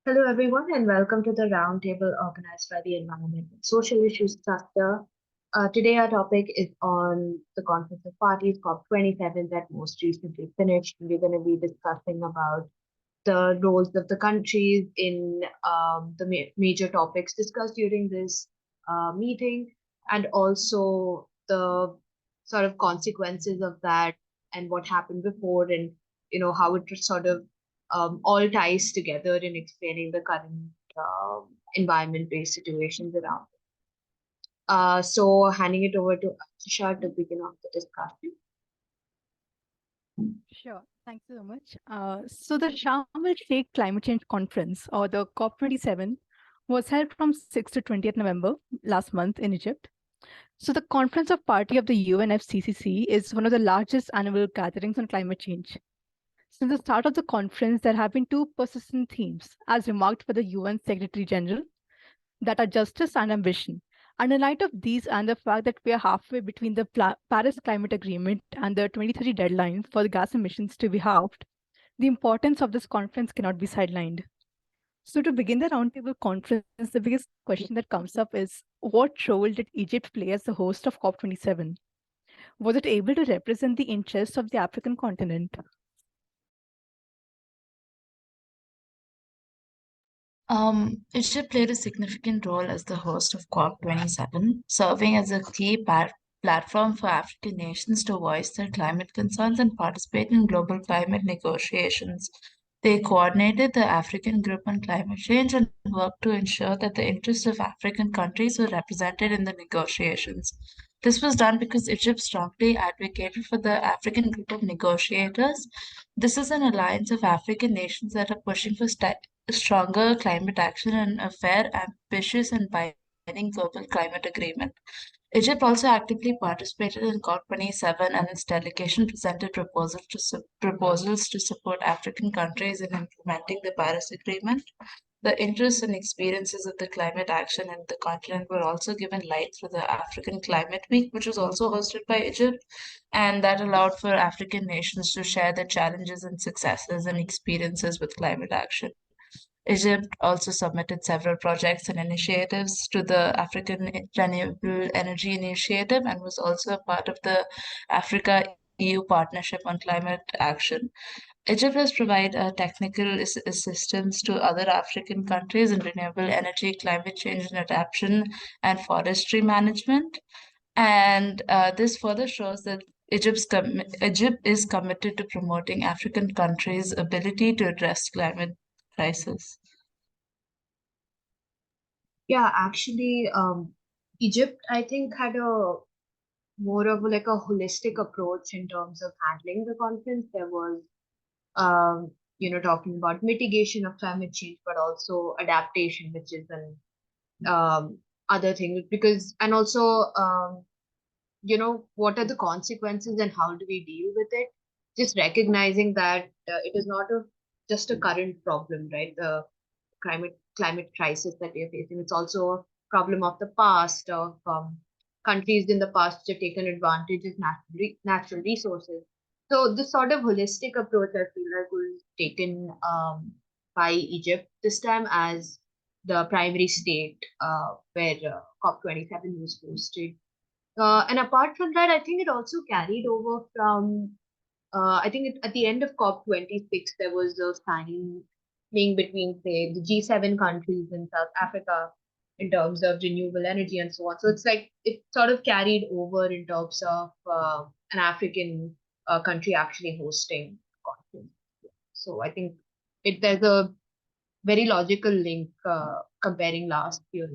Hello, everyone, and welcome to the roundtable organized by the Environment and Social Issues Cluster. Today, our topic is on the Conference of Parties, COP27, that most recently finished. We're going to be discussing about the roles of the countries in the major topics discussed during this meeting, and also the sort of consequences of that and what happened before, and how it sort of all ties together in explaining the current environment-based situations around. So handing it over to Atisha to begin off the discussion. Sure. Thank you so much. So the Sharm el-Sheikh Climate Change Conference, or the COP27, was held from 6th to 20th November last month in Egypt. So the Conference of Party of the UNFCCC is one of the largest annual gatherings on climate change. Since the start of the conference, there have been two persistent themes, as remarked by the UN Secretary General, that are justice and ambition. And in light of these and the fact that we are halfway between the Paris Climate Agreement and the 2030 deadline for the gas emissions to be halved, the importance of this conference cannot be sidelined. So, to begin the roundtable conference, the biggest question that comes up is what role did Egypt play as the host of COP27? Was it able to represent the interests of the African continent? Egypt played a significant role as the host of COP27, serving as a key platform for African nations to voice their climate concerns and participate in global climate negotiations. They coordinated the African Group on Climate Change and worked to ensure that the interests of African countries were represented in the negotiations. This was done because Egypt strongly advocated for the African Group of Negotiators. This is an alliance of African nations that are pushing for stronger climate action and a fair, ambitious, and binding global climate agreement. Egypt also actively participated in COP27 and its delegation presented proposals to support African countries in implementing the Paris Agreement. The interests and experiences of the climate action in the continent were also given light through the African Climate Week, which was also hosted by Egypt, and that allowed for African nations to share their challenges and successes and experiences with climate action. Egypt also submitted several projects and initiatives to the African Renewable Energy Initiative and was also a part of the Africa EU Partnership on Climate Action. Egypt has provided technical assistance to other African countries in renewable energy, climate change and adaptation, and forestry management. And this further shows that Egypt is committed to promoting African countries' ability to address climate crisis. Yeah, actually, Egypt, I think, had a more of like a holistic approach in terms of handling the conference. There was, talking about mitigation of climate change, but also adaptation, which is an other thing. Because, and also, what are the consequences and how do we deal with it? Just recognizing that it is not just a current problem, right? The climate crisis that we are facing. It's also a problem of the past, of countries in the past which have taken advantage of natural resources. So this sort of holistic approach, I feel like, was taken by Egypt this time as the primary state where COP27 was hosted. And apart from that, I think it also carried over from, I think at the end of COP26, there was a signing between, say, the G7 countries in South Africa in terms of renewable energy and so on. So it's like it sort of carried over in terms of an African country actually hosting conference. So I think there's a very logical link comparing last year.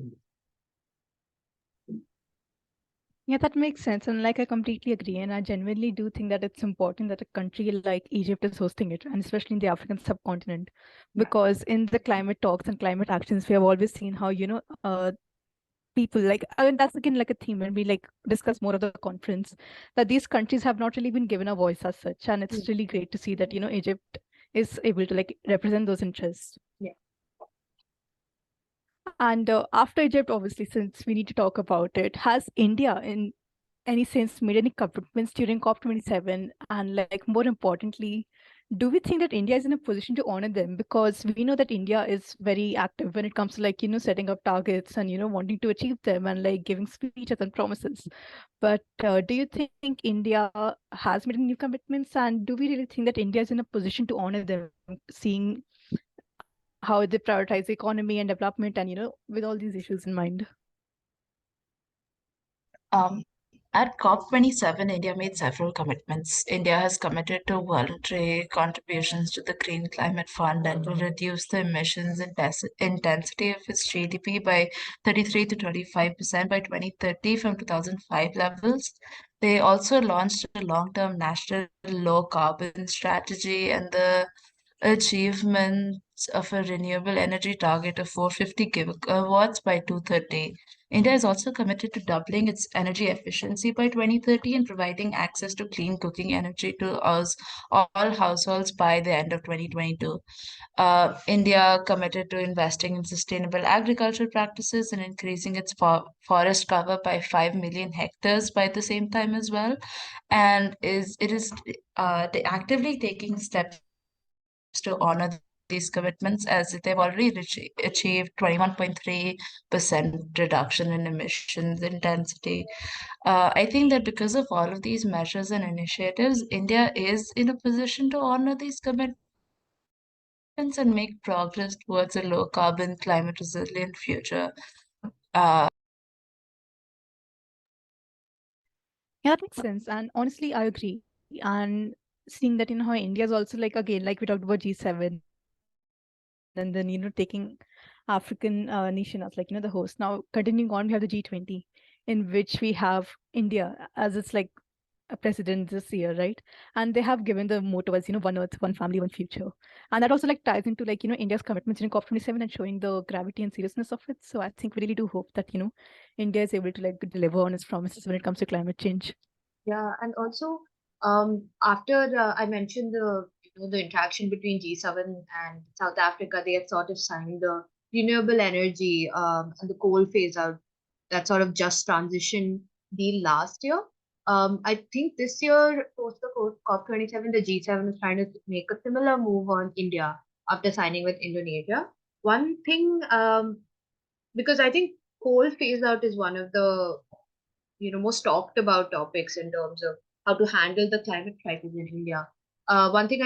Yeah, that makes sense. And like I completely agree. And I genuinely do think that it's important that a country like Egypt is hosting it, and especially in the African subcontinent, because in the climate talks and climate actions, we have always seen how, people like, and that's again like a theme when we like discuss more of the conference, that these countries have not really been given a voice as such. And it's really great to see that, Egypt is able to like represent those interests. Yeah. And after Egypt, obviously, since we need to talk about it, has India in any sense made any commitments during COP27? And like more importantly, do we think that India is in a position to honor them? Because we know that India is very active when it comes to like, setting up targets and, wanting to achieve them and like giving speeches and promises. But do you think India has made any new commitments? And do we really think that India is in a position to honor them, seeing how they prioritize the economy and development and, with all these issues in mind? At COP27, India made several commitments. India has committed to voluntary contributions to the Green Climate Fund and will reduce the emissions intensity of its GDP by 33 to 35% by 2030 from 2005 levels. They also launched a long-term national low carbon strategy and the achievement of a renewable energy target of 450 gigawatts by 2030. India is also committed to doubling its energy efficiency by 2030 and providing access to clean cooking energy to us, all households by the end of 2022. India committed to investing in sustainable agricultural practices and increasing its forest cover by 5 million hectares by the same time as well, and it is actively taking steps to honor these commitments as they've already achieved 21.3% reduction in emissions intensity. I think that because of all of these measures and initiatives, India is in a position to honor these commitments and make progress towards a low carbon, climate resilient future. Uh, Yeah, that makes sense. And honestly, I agree. And seeing that, how India is also like, again, like we talked about G7 and then, taking African nation as like, the host. Now, continuing on, we have the G20, in which we have India as its like a president this year, right? And they have given the motto as, one earth, one family, one future. And that also like ties into like, India's commitments in COP27 and showing the gravity and seriousness of it. So I think we really do hope that, India is able to like deliver on its promises when it comes to climate change. Yeah, and also after I mentioned the interaction between G7 and South Africa, they had sort of signed the renewable energy and the coal phase out, that sort of just transition deal last year. I think this year, post the COP27, the G7 is trying to make a similar move on India after signing with Indonesia. One thing, because I think coal phase out is one of the most talked about topics in terms of how to handle the climate crisis in India. One thing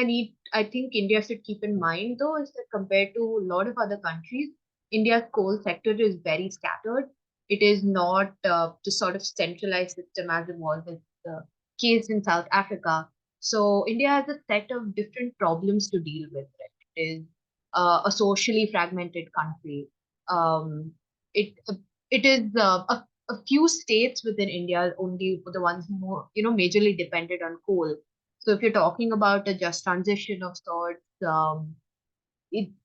I think India should keep in mind though is that compared to a lot of other countries, India's coal sector is very scattered. It is not the sort of centralized system as it was in the case in South Africa. So India has a set of different problems to deal with. Right? It is a socially fragmented country. Um, it it is a few states within India are only the ones who majorly depended on coal. So if you're talking about a just transition of sorts,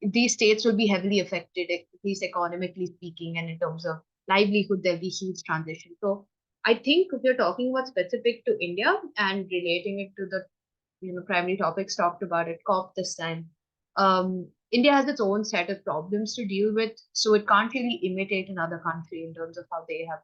these states will be heavily affected, at least economically speaking, and in terms of livelihood, there'll be huge transition. So I think if you're talking about specific to India and relating it to the primary topics talked about at COP this time, India has its own set of problems to deal with, so it can't really imitate another country in terms of how they have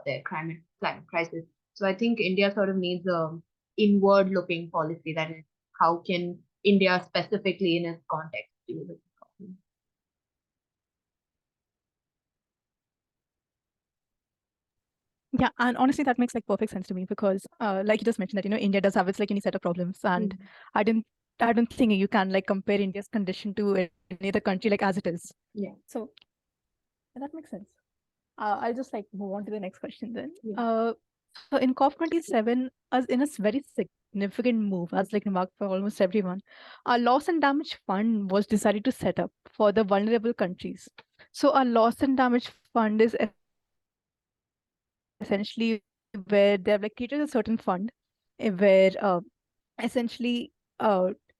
their climate crisis. So I think India sort of needs a inward looking policy, that is, how can India specifically in its context deal with the problem. Yeah, and honestly, that makes like perfect sense to me because, like you just mentioned that India does have its like any set of problems, and I didn't, I don't think you can like compare India's condition to any other country like as it is. Yeah. So yeah, that makes sense. I'll just like move on to the next question then. Yeah. So in COP27, as in a very significant move, as like remarked by almost everyone, a loss and damage fund was decided to set up for the vulnerable countries. So a loss and damage fund is essentially where they have like created a certain fund where essentially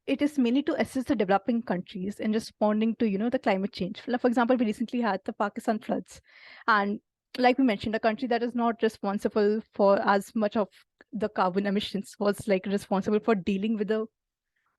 it is mainly to assist the developing countries in responding to the climate change. For example, we recently had the Pakistan floods, and like we mentioned, a country that is not responsible for as much of the carbon emissions was like responsible for dealing with the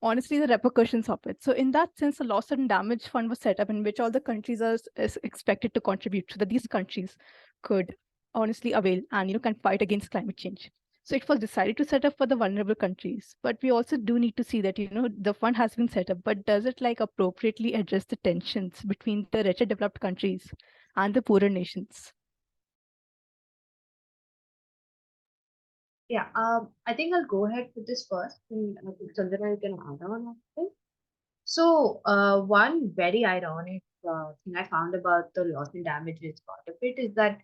honestly the repercussions of it. So in that sense, a loss and damage fund was set up in which all the countries are is expected to contribute so that these countries could honestly avail and can fight against climate change. So it was decided to set up for the vulnerable countries, but we also do need to see that the fund has been set up, but does it like appropriately address the tensions between the richer developed countries and the poorer nations? Yeah, I think I'll go ahead with this first, and I think Sanjana, you can add on after. So, one very ironic thing I found about the loss and damages part of it is that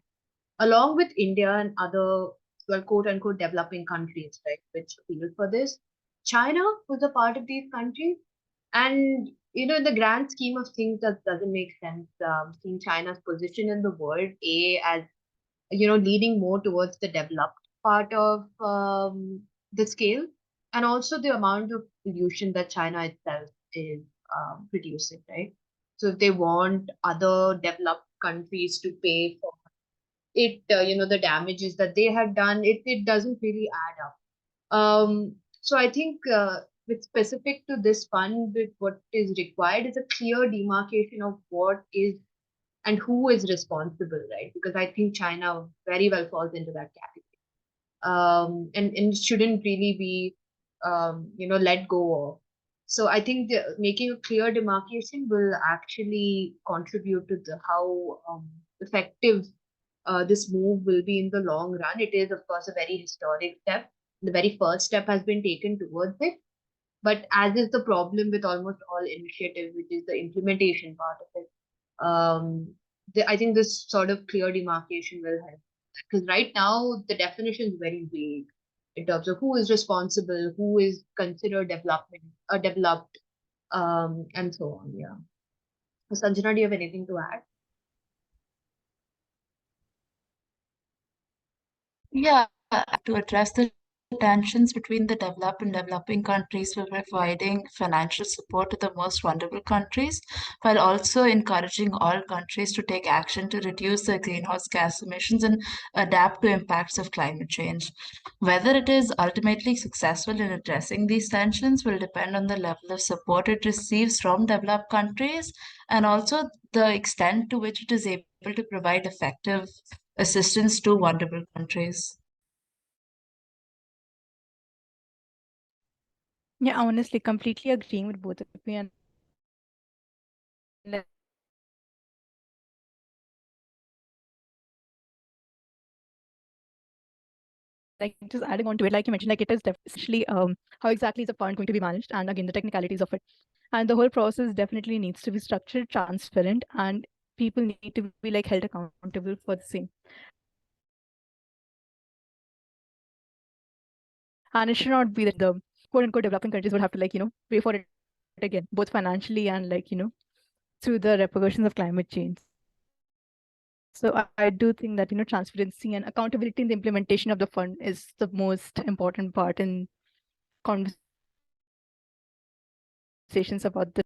along with India and other, well, quote unquote, developing countries, right, which appeal for this, China was a part of these countries. And, in the grand scheme of things, that doesn't make sense. Seeing China's position in the world, as, leading more towards the developed part of the scale, and also the amount of pollution that China itself is producing, right? So if they want other developed countries to pay for it, the damages that they had done, it doesn't really add up. So I think with specific to this fund, with what is required is a clear demarcation of what is and who is responsible, right? Because I think China very well falls into that category. And shouldn't really be, let go of. So I think making a clear demarcation will actually contribute to how effective this move will be in the long run. It is, of course, a very historic step. The very first step has been taken towards it. But as is the problem with almost all initiatives, which is the implementation part of it, I think this sort of clear demarcation will help. Because right now, the definition is very vague in terms of who is responsible, who is considered developed, and so on. Yeah. So, Sanjana, do you have anything to add? Yeah, to address the tensions between the developed and developing countries, we're providing financial support to the most vulnerable countries, while also encouraging all countries to take action to reduce their greenhouse gas emissions and adapt to impacts of climate change. Whether it is ultimately successful in addressing these tensions will depend on the level of support it receives from developed countries and also the extent to which it is able to provide effective assistance to vulnerable countries. Yeah, honestly, completely agreeing with both of you. And like just adding on to it, like you mentioned, like it is essentially how exactly is the fund going to be managed, and again the technicalities of it, and the whole process definitely needs to be structured, transparent, and people need to be like held accountable for the same. And it should not be that the quote unquote developing countries would have to pay for it again, both financially and through the repercussions of climate change. So I do think that transparency and accountability in the implementation of the fund is the most important part in conversations about the.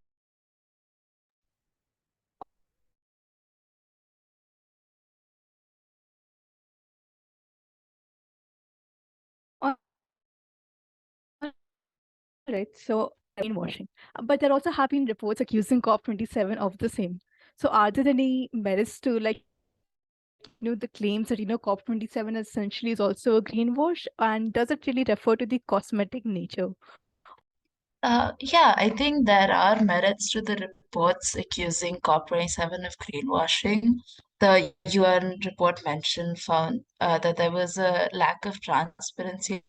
Right. So greenwashing. But there also have been reports accusing COP27 of the same. So are there any merits to the claims that COP27 essentially is also a greenwash, and does it really refer to the cosmetic nature? Yeah, I think there are merits to the reports accusing COP27 of greenwashing. The UN report mentioned found that there was a lack of transparency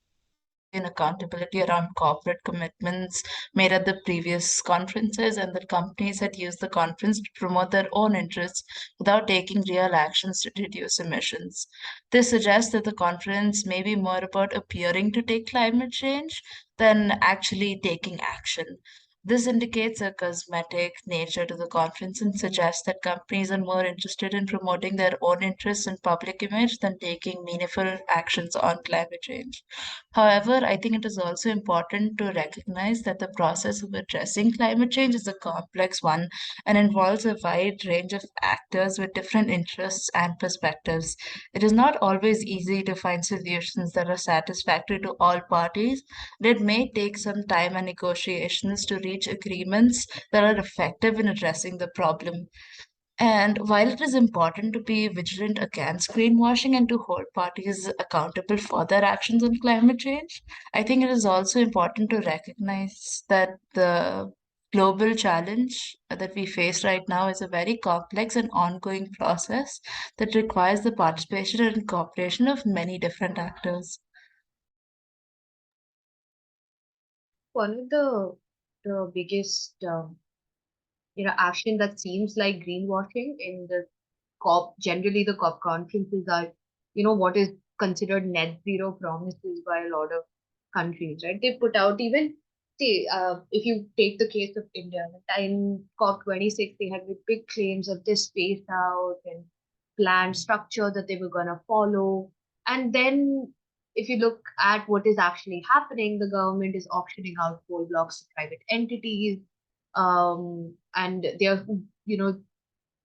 and accountability around corporate commitments made at the previous conferences, and that companies had used the conference to promote their own interests without taking real actions to reduce emissions. This suggests that the conference may be more about appearing to take climate change than actually taking action. This indicates a cosmetic nature to the conference and suggests that companies are more interested in promoting their own interests and public image than taking meaningful actions on climate change. However, I think it is also important to recognize that the process of addressing climate change is a complex one and involves a wide range of actors with different interests and perspectives. It is not always easy to find solutions that are satisfactory to all parties, and it may take some time and negotiations to reach agreements that are effective in addressing the problem. And while it is important to be vigilant against greenwashing and to hold parties accountable for their actions on climate change, I think it is also important to recognize that the global challenge that we face right now is a very complex and ongoing process that requires the participation and cooperation of many different actors. One of the biggest action that seems like greenwashing in the COP, generally the COP conferences are, what is considered net zero promises by a lot of countries, right? They put out even, say, if you take the case of India, in COP26, they had big claims of this space out and planned structure that they were going to follow. And then if you look at what is actually happening, the government is auctioning out coal blocks to private entities, and they're, you know,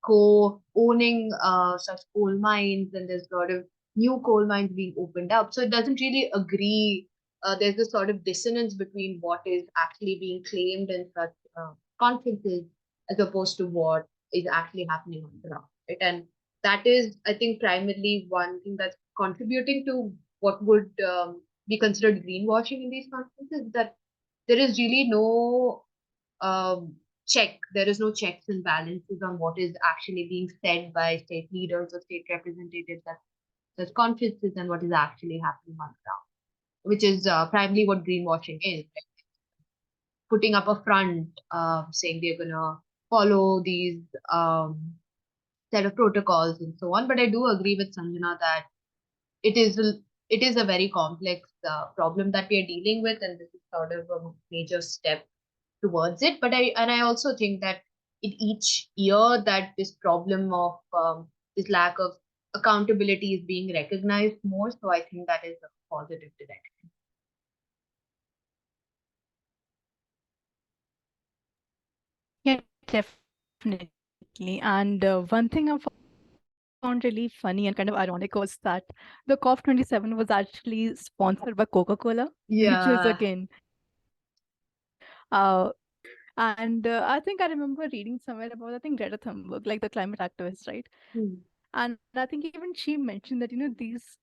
co-owning such coal mines, and there's a lot of new coal mines being opened up. So it doesn't really agree. There's this sort of dissonance between what is actually being claimed in such conferences as opposed to what is actually happening on the ground. Right? And that is, I think, primarily one thing that's contributing to what would be considered greenwashing in these conferences, that there is really no um, check. There is no checks and balances on what is actually being said by state leaders or state representatives at such conferences and what is actually happening on the ground, which is primarily what greenwashing is. Right? Putting up a front, saying they're going to follow these set of protocols and so on. But I do agree with Sanjana that it is a, it is a very complex problem that we are dealing with, and this is sort of a major step towards it. But I also think that in each year that this problem of this lack of accountability is being recognized more. So I think that is a positive direction. Yeah, definitely. And one thing I found really funny and kind of ironic was that the COP27 was actually sponsored by Coca-Cola, which was Yeah. again, and I think I remember reading somewhere about, I think, Greta Thunberg, like the climate activist, right? Hmm. And I think even she mentioned that, these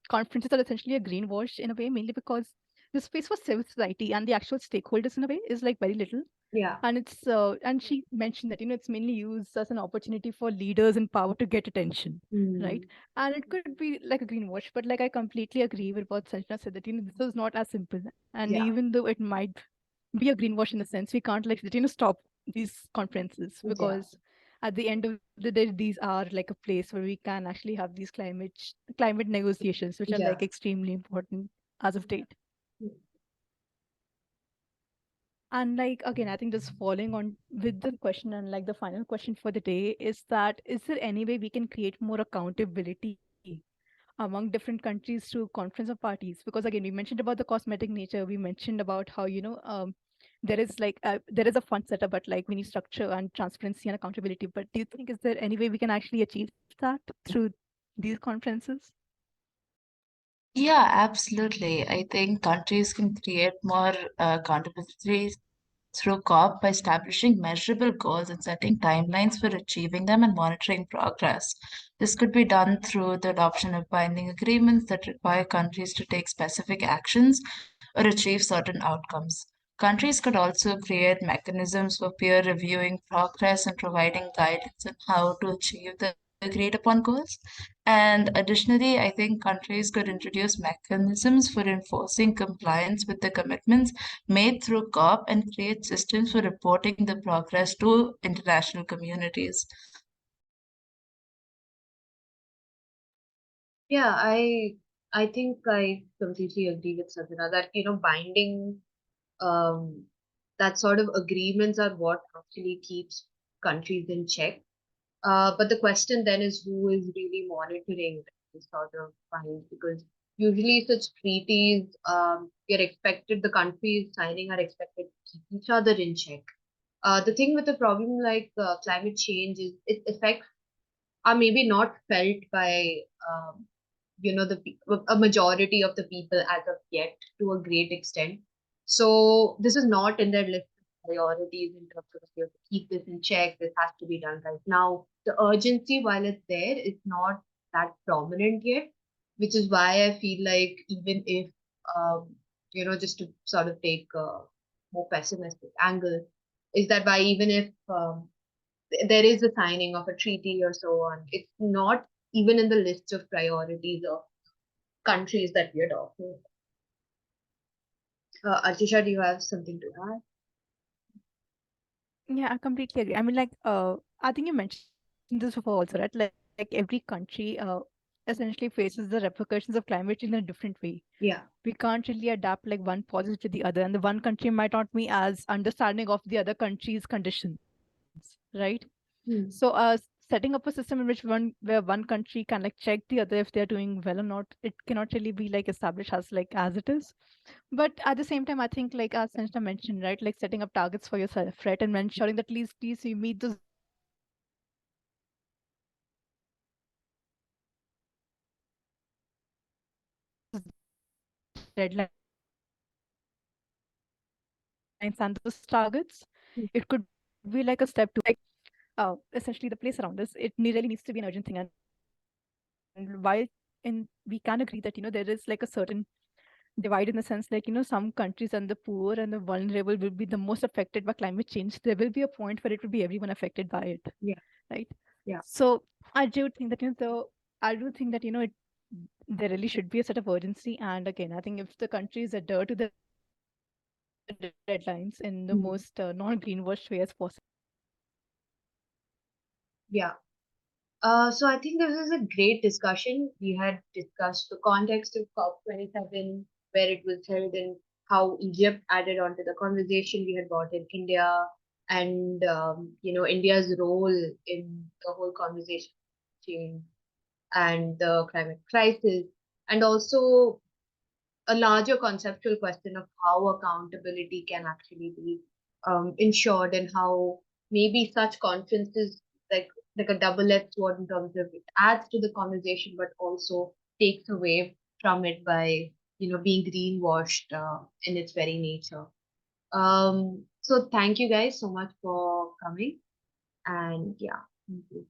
conferences are essentially a greenwash in a way, mainly because the space for civil society and the actual stakeholders in a way is like very little. Yeah. And and she mentioned that, it's mainly used as an opportunity for leaders in power to get attention, right? Hmm. And it could be like a greenwash, but like I completely agree with what Sanjana said, that, this is not as simple. And Yeah. even though it might be a greenwash in a sense, we can't like, stop these conferences, Yeah. because at the end of the day, these are like a place where we can actually have these climate negotiations, which are Yeah. like extremely important as of date. And like again, I think just following on with the question, and like the final question for the day is that, is there any way we can create more accountability among different countries through conference of parties? Because again, we mentioned about the cosmetic nature, we mentioned about how, there is a fund setup, but like we need structure and transparency and accountability. But do you think, is there any way we can actually achieve that through these conferences? Yeah, absolutely. I think countries can create more accountability through COP by establishing measurable goals and setting timelines for achieving them and monitoring progress. This could be done through the adoption of binding agreements that require countries to take specific actions or achieve certain outcomes. Countries could also create mechanisms for peer reviewing progress and providing guidance on how to achieve the agreed upon goals. And additionally, I think countries could introduce mechanisms for enforcing compliance with the commitments made through COP and create systems for reporting the progress to international communities. Yeah, I think I completely agree with Sadhana that binding that sort of agreements are what actually keeps countries in check. But the question then is, who is really monitoring this sort of fines? Because usually such treaties, you're expected, the countries signing are expected to keep each other in check. The thing with the problem like climate change is its effects are maybe not felt by a majority of the people as of yet to a great extent. So this is not in their list priorities in terms of you have to keep this in check, this has to be done right now. The urgency, while it's there, is not that prominent yet, which is why I feel like even if, just to sort of take a more pessimistic angle, is that why even if there is a signing of a treaty or so on, it's not even in the list of priorities of countries that we are talking. Archisha, do you have something to add? Yeah, I completely agree. I mean, like, I think you mentioned this before also, right? Like every country essentially faces the repercussions of climate change in a different way. Yeah. We can't really adapt like one policy to the other, and the one country might not be as understanding of the other country's conditions, right? So, Hmm. setting up a system in which where one country can like check the other if they're doing well or not, it cannot really be like established as it is. But at the same time, I think like as Sanjana mentioned, right, like setting up targets for yourself, right, and ensuring that at least you meet those deadlines and those targets, and it could be like a step to essentially the place around us. It really needs to be an urgent thing. And while we can agree that there is like a certain divide in the sense like some countries and the poor and the vulnerable will be the most affected by climate change, there will be a point where it will be everyone affected by it, Yeah. right? Yeah. So I do think that there really should be a set of urgency. And again, I think if the countries adhere to the deadlines in the most non-greenwash way as Hmm. possible, I think it should be fine. Yeah. So I think this is a great discussion. We had discussed the context of COP27, where it was held, and how Egypt added onto the conversation. We had brought in India and India's role in the whole conversation change and the climate crisis, and also a larger conceptual question of how accountability can actually be ensured, and how maybe such conferences like like a double-edged sword in terms of it adds to the conversation but also takes away from it by being greenwashed in its very nature. So thank you guys so much for coming, and yeah, thank you.